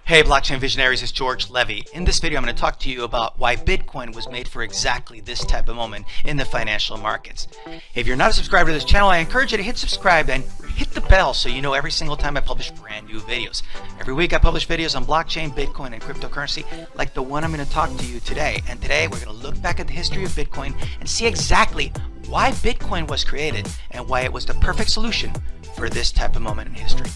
Hey blockchain visionaries, it's George Levy. In this video I'm going to talk to you about why Bitcoin was made for exactly this type of moment in the financial markets. If you're not a subscriber to this channel, I encourage you to hit subscribe and hit the bell so you know every single time I publish brand new videos. Every week I publish videos on blockchain, Bitcoin, and cryptocurrency like the one I'm going to talk to you today. And today we're going to look back at the history of Bitcoin and see exactly why Bitcoin was created and why it was the perfect solution for this type of moment in history.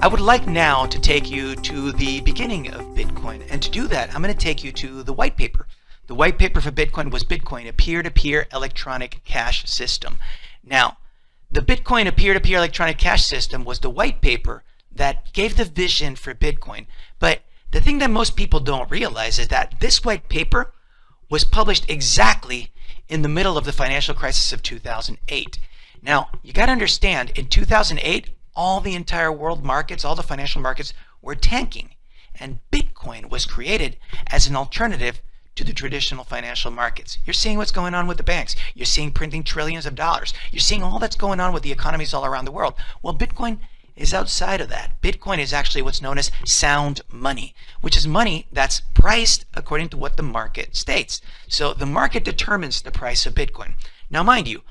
I would like now to take you to the beginning of Bitcoin, and to do that I'm going to take you to the white paper. The white paper for Bitcoin was Bitcoin, a peer-to-peer electronic cash system. Now, the Bitcoin, a peer-to-peer electronic cash system, was the white paper that gave the vision for Bitcoin. But the thing that most people don't realize is that this white paper was published exactly in the middle of the financial crisis of 2008. Now, you got to understand, in 2008, all the entire world markets, all the financial markets were tanking, and Bitcoin was created as an alternative to the traditional financial markets. You're seeing what's going on with the banks. You're seeing printing trillions of dollars. You're seeing all that's going on with the economies all around the world. Well, Bitcoin is outside of that. Bitcoin is actually what's known as sound money, which is money that's priced according to what the market states. So the market determines the price of Bitcoin. Now, mind you,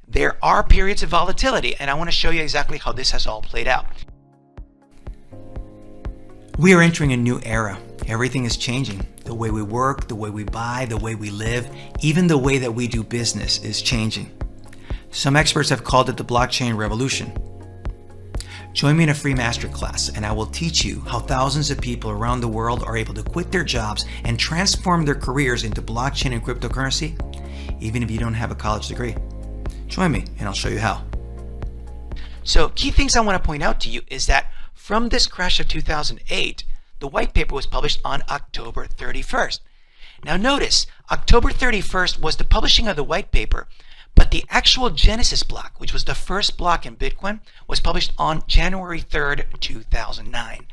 there are periods of volatility, and I want to show you exactly how this has all played out. We are entering a new era. Everything is changing. The way we work, the way we buy, the way we live, even the way that we do business is changing. Some experts have called it the blockchain revolution. Join me in a free masterclass, and I will teach you how thousands of people around the world are able to quit their jobs and transform their careers into blockchain and cryptocurrency, even if you don't have a college degree. Join me and I'll show you how. So key things I want to point out to you is that from this crash of 2008, the white paper was published on October 31st. Now notice, October 31st was the publishing of the white paper, but the actual Genesis block, which was the first block in Bitcoin, was published on January 3rd, 2009.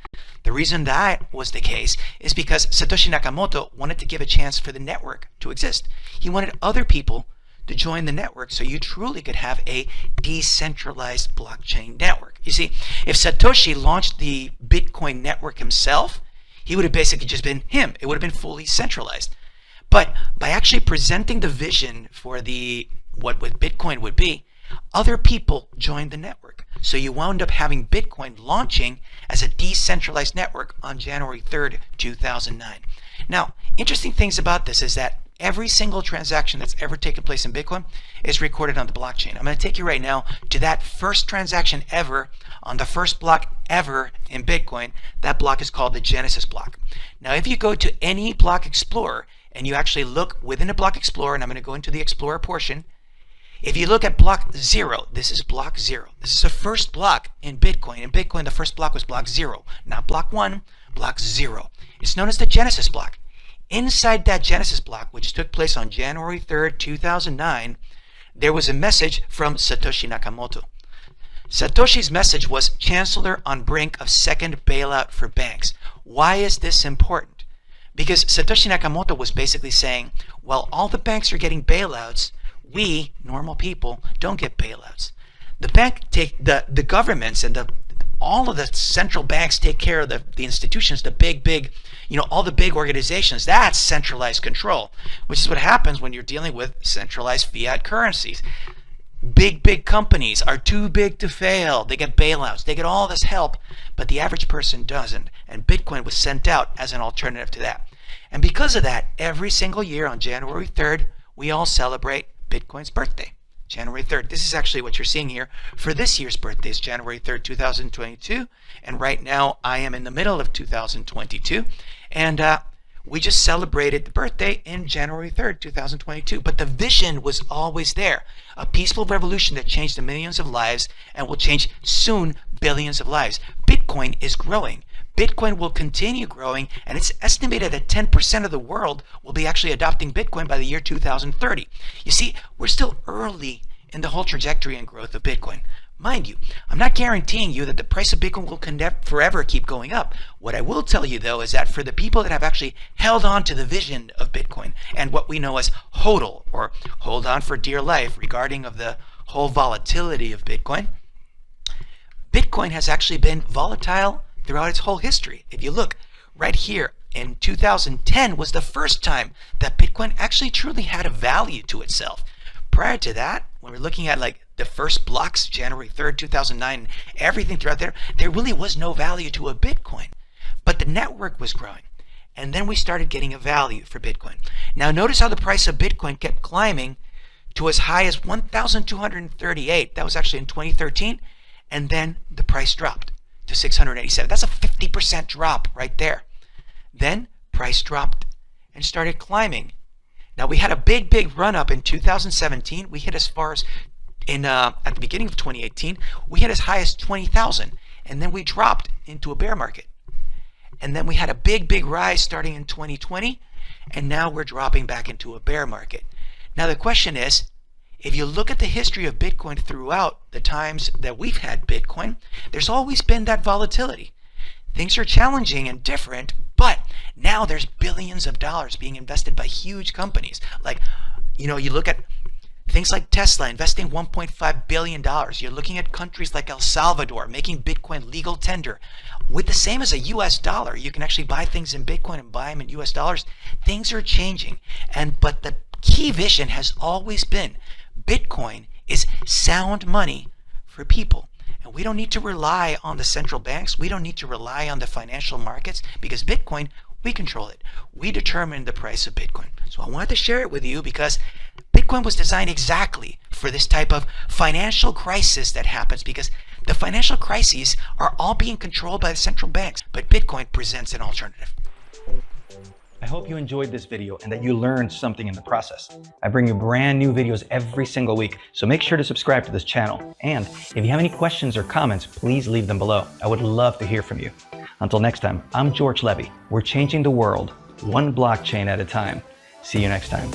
The reason that was the case is because Satoshi Nakamoto wanted to give a chance for the network to exist. He wanted other people to join the network so you truly could have a decentralized blockchain network. You see, if Satoshi launched the Bitcoin network himself, he would have basically just been him. It would have been fully centralized. But by actually presenting the vision for what Bitcoin would be, other people joined the network. So you wound up having Bitcoin launching as a decentralized network on January 3rd, 2009. Now, interesting things about this is that every single transaction that's ever taken place in Bitcoin is recorded on the blockchain. I'm going to take you right now to that first transaction ever on the first block ever in Bitcoin. That block is called the Genesis block. Now, if you go to any block explorer and you actually look within a block explorer, and I'm going to go into the explorer portion, if you look at block 0, this is block 0. This is the first block in Bitcoin. In Bitcoin, the first block was block 0, not block 1, block 0. It's known as the Genesis block. Inside that Genesis block, which took place on January 3rd, 2009, there was a message from Satoshi Nakamoto. Satoshi's message was, "Chancellor on brink of second bailout for banks." Why is this important? Because Satoshi Nakamoto was basically saying, well, all the banks are getting bailouts. We, normal people, don't get bailouts. The governments and all of the central banks take care of the institutions, the big, all the big organizations. That's centralized control, which is what happens when you're dealing with centralized fiat currencies. Big companies are too big to fail. They get bailouts. They get all this help, but the average person doesn't. And Bitcoin was sent out as an alternative to that. And because of that, every single year on January 3rd, we all celebrate Bitcoin's birthday. January 3rd. This is actually what you're seeing here for this year's birthday. Is January 3rd, 2022. And right now I am in the middle of 2022. And we just celebrated the birthday in January 3rd, 2022. But the vision was always there. A peaceful revolution that changed the millions of lives and will change soon billions of lives. Bitcoin is growing. Bitcoin will continue growing, and it's estimated that 10% of the world will be actually adopting Bitcoin by the year 2030. You see, we're still early in the whole trajectory and growth of Bitcoin. Mind you, I'm not guaranteeing you that the price of Bitcoin will forever keep going up. What I will tell you though is that for the people that have actually held on to the vision of Bitcoin and what we know as HODL, or hold on for dear life, regarding of the whole volatility of Bitcoin, Bitcoin has actually been volatile throughout its whole history. If you look right here, in 2010 was the first time that Bitcoin actually truly had a value to itself. Prior to that, when we're looking at like the first blocks, January 3rd, 2009, everything throughout there really was no value to a Bitcoin. But the network was growing. And then we started getting a value for Bitcoin. Now notice how the price of Bitcoin kept climbing to as high as 1,238. That was actually in 2013. And then the price dropped to 687. That's a 50% drop right there. Then price dropped and started climbing. Now we had a big run up in 2017. We hit as far as at the beginning of 2018, we hit as high as 20,000, and then we dropped into a bear market. And then we had a big rise starting in 2020, and now we're dropping back into a bear market. Now the question is, if you look at the history of Bitcoin throughout the times that we've had Bitcoin, there's always been that volatility. Things are challenging and different, but now there's billions of dollars being invested by huge companies. Like, you look at things like Tesla investing $1.5 billion. You're looking at countries like El Salvador making Bitcoin legal tender. With the same as a US dollar, you can actually buy things in Bitcoin and buy them in US dollars. Things are changing. But the key vision has always been Bitcoin is sound money for people. And we don't need to rely on the central banks. We don't need to rely on the financial markets, because Bitcoin, we control it. We determine the price of Bitcoin. So I wanted to share it with you because Bitcoin was designed exactly for this type of financial crisis that happens, because the financial crises are all being controlled by the central banks, but Bitcoin presents an alternative. I hope you enjoyed this video and that you learned something in the process. I bring you brand new videos every single week, so make sure to subscribe to this channel. And if you have any questions or comments, please leave them below. I would love to hear from you. Until next time, I'm George Levy. We're changing the world one blockchain at a time. See you next time.